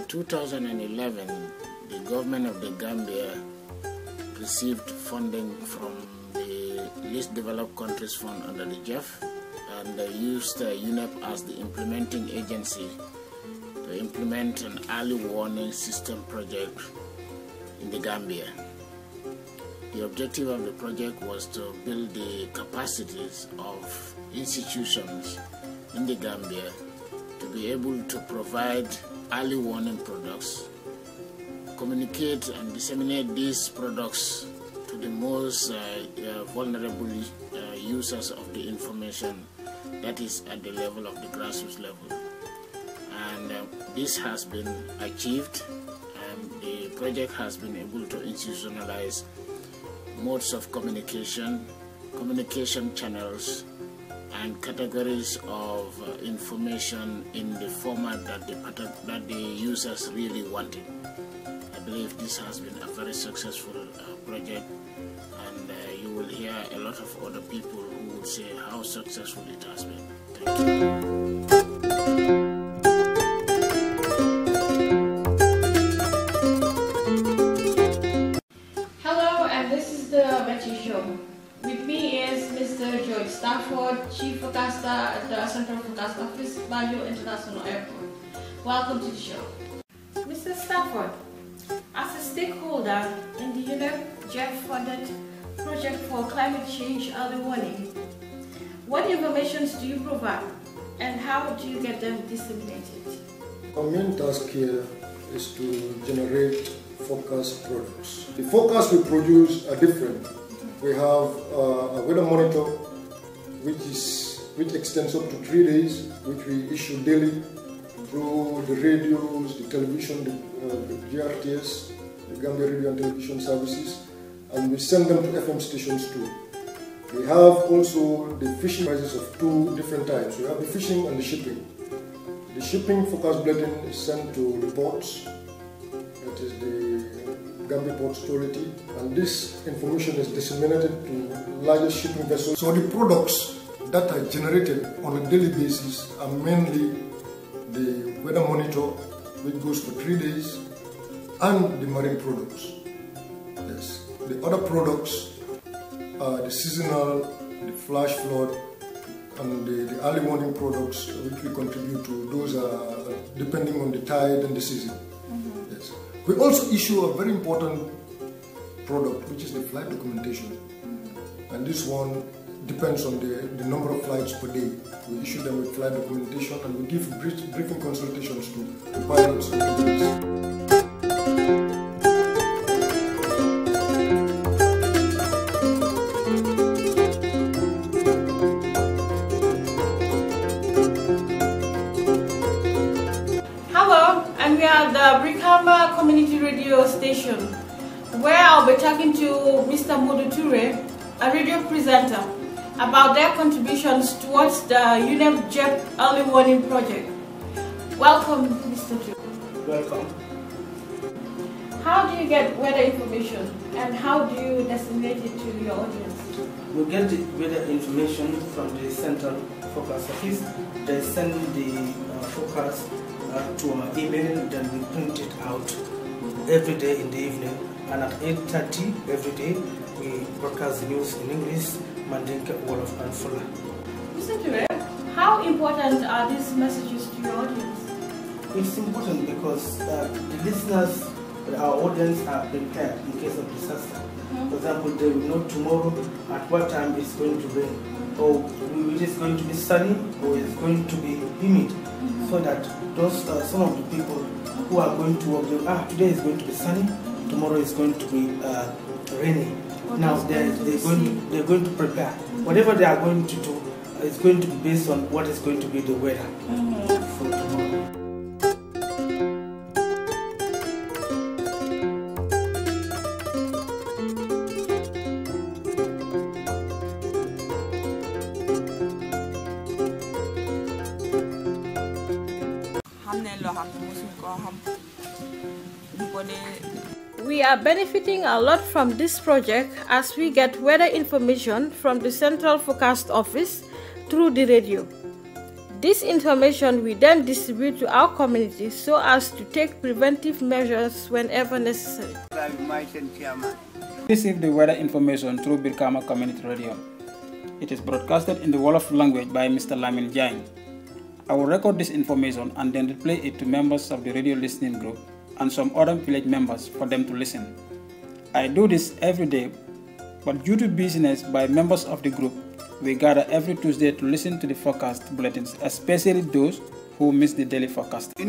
2011, the government of the Gambia received funding from the Least Developed Countries Fund under the GEF, and they used UNEP as the implementing agency to implement an early warning system project in the Gambia. The objective of the project was to build the capacities of institutions in the Gambia to be able to provide early warning products, communicate and disseminate these products to the most vulnerable users of the information that is at the level of the grassroots level. And this has been achieved, and the project has been able to institutionalize modes of communication, communication channels, and categories of information in the format that the users really wanted. I believe this has been a very successful project, and you will hear a lot of other people who will say how successful it has been. Thank you. Meteo show. With me is Mr. George Stafford, Chief Forecaster at the Central Forecast Office, Banjul International Airport. Welcome to the show. Mr. Stafford, as a stakeholder in the UNEP GEF-funded project for climate change early warning, what information do you provide and how do you get them disseminated? Our main task here is to generate forecast products. The forecasts we produce are different. We have a weather monitor which extends up to 3 days, which we issue daily through the radios, the television, the GRTS, the Gambia Radio and Television Services, and we send them to FM stations too. We have also the fishing prices of 2 different types. We have the fishing and the shipping. The shipping forecast bulletin is sent to the ports, that is the Gambia Port Authority, and this information is disseminated to larger shipping vessels. So the products that are generated on a daily basis are mainly the weather monitor, which goes for 3 days, and the marine products. Yes. The other products are the seasonal, the flash flood, and the early warning products, which we contribute to. Those are depending on the tide and the season. Yes. We also issue a very important product, which is the flight documentation. And this one depends on the number of flights per day. We issue them with flight documentation, and we give briefing consultations to pilots and engineers. We are the Brikama Community Radio Station, where I'll be talking to Mr. Modu Ture, a radio presenter, about their contributions towards the UNEP GEF Early Warning Project. Welcome, Mr. Ture. Welcome. How do you get weather information and how do you disseminate it to your audience? We get the weather information from the Central Forecast Office. They send the forecast to our email, then we print it out every day in the evening, and at 8:30 every day we broadcast the news in English, Mandinka, Wolof and Fula. Mr. Ture, how important are these messages to your audience? It's important because the listeners, our audience are prepared in case of disaster. For example, they will know tomorrow at what time it's going to rain, or it is going to be sunny, or it's going to be humid, so that those some of the people who are going to work, today is going to be sunny, tomorrow is going to be rainy. Now they're going to prepare. Whatever they are going to do is going to be based on what is going to be the weather for tomorrow. We are benefiting a lot from this project as we get weather information from the Central Forecast Office through the radio. This information we then distribute to our community so as to take preventive measures whenever necessary. Receive the weather information through Birkama Community Radio. It is broadcasted in the Wolof language by Mr. Lamin Jain. I will record this information and then replay it to members of the radio listening group and some other village members for them to listen. I do this every day, but due to busyness by members of the group, we gather every Tuesday to listen to the forecast bulletins, especially those who miss the daily forecast. The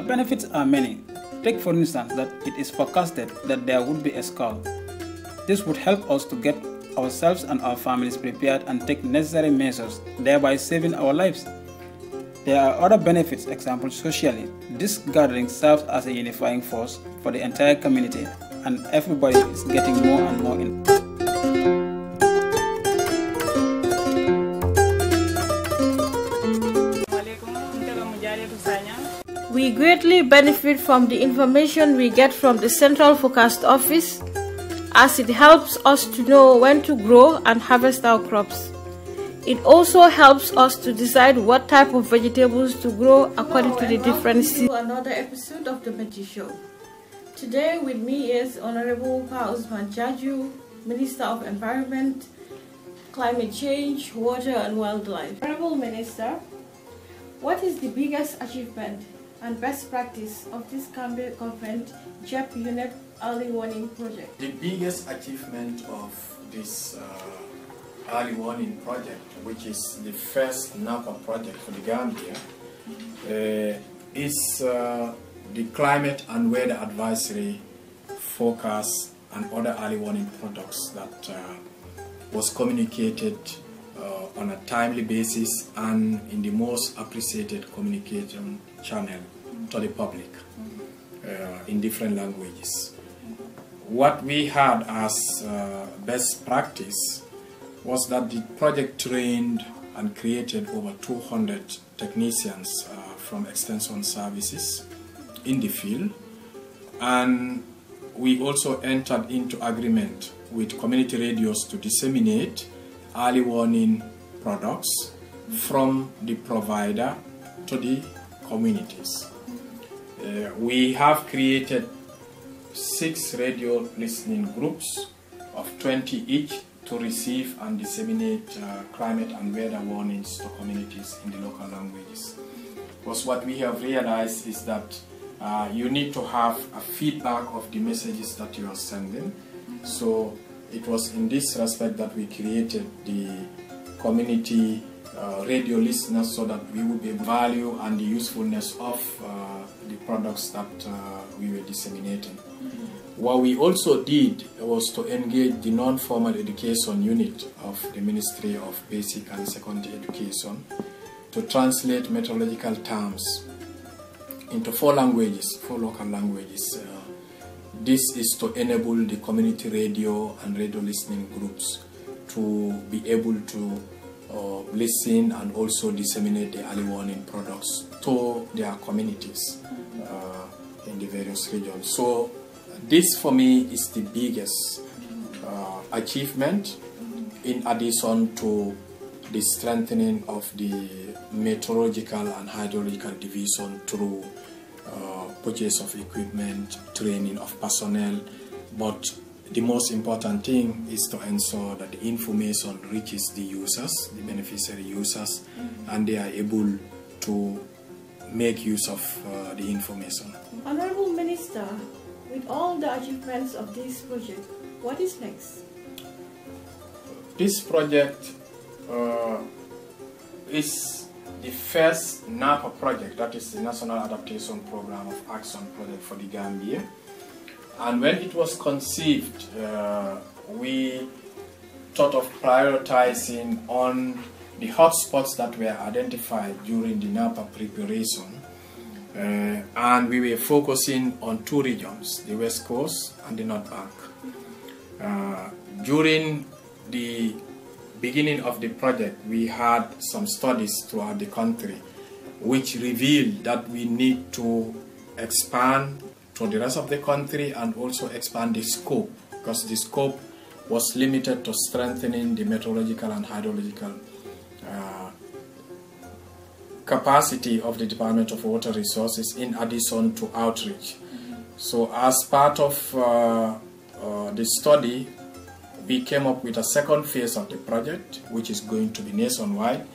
benefits are many. Take for instance that it is forecasted that there would be a squall. This would help us to get ourselves and our families prepared and take necessary measures, thereby saving our lives. There are other benefits, example socially. This gathering serves as a unifying force for the entire community, and everybody is getting more and more in. We greatly benefit from the information we get from the Central Forecast Office, as it helps us to know when to grow and harvest our crops. It also helps us to decide what type of vegetables to grow according to the different seasons. Another episode of the Meteo Show. Today with me is Honorable Pa Usman Jaju, Minister of Environment, Climate Change, Water and Wildlife. Honorable Minister, what is the biggest achievement and best practice of this Gambia government JEP UNEP early warning project? The biggest achievement of this early warning project, which is the first NAPA project for the Gambia, is the climate and weather advisory forecast and other early warning products that was communicated on a timely basis and in the most appreciated communication channel to the public in different languages. What we had as best practice was that the project trained and created over 200 technicians from extension services in the field, and we also entered into agreement with community radios to disseminate early warning products from the provider to the communities. We have created 6 radio listening groups of 20 each to receive and disseminate climate and weather warnings to communities in the local languages. Because what we have realized is that you need to have a feedback of the messages that you are sending. So it was in this respect that we created the community radio listeners so that we would be value and the usefulness of the products that we were disseminating. What we also did was to engage the non-formal education unit of the Ministry of Basic and Secondary Education to translate meteorological terms into 4 languages, 4 local languages. This is to enable the community radio and radio listening groups to be able to listen and also disseminate the early warning products to their communities in the various regions. So this for me is the biggest achievement, in addition to the strengthening of the meteorological and hydrological division through purchase of equipment, training of personnel. But the most important thing is to ensure that the information reaches the users, the beneficiary users, and they are able to make use of the information. Honorable Minister, with all the achievements of this project, what is next? This project is the first NAPA project, that is the National Adaptation Program of Action project for the Gambia. And when it was conceived, we thought of prioritizing on the hotspots that were identified during the NAPA preparation. And we were focusing on 2 regions, the West Coast and the North Bank. During the beginning of the project, we had some studies throughout the country which revealed that we need to expand to the rest of the country and also expand the scope, because the scope was limited to strengthening the meteorological and hydrological capacity of the Department of Water Resources in addition to outreach. So as part of the study, we came up with a second phase of the project, which is going to be nationwide,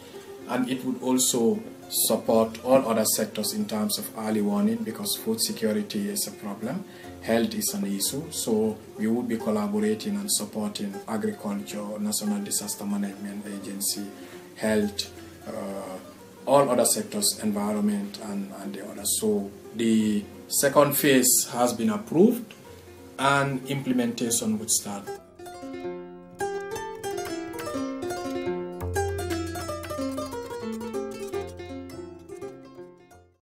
and it would also support all other sectors in terms of early warning, because food security is a problem, health is an issue. So we would be collaborating and supporting agriculture, National Disaster Management Agency, health, all other sectors, environment, and the others. So the second phase has been approved and implementation would start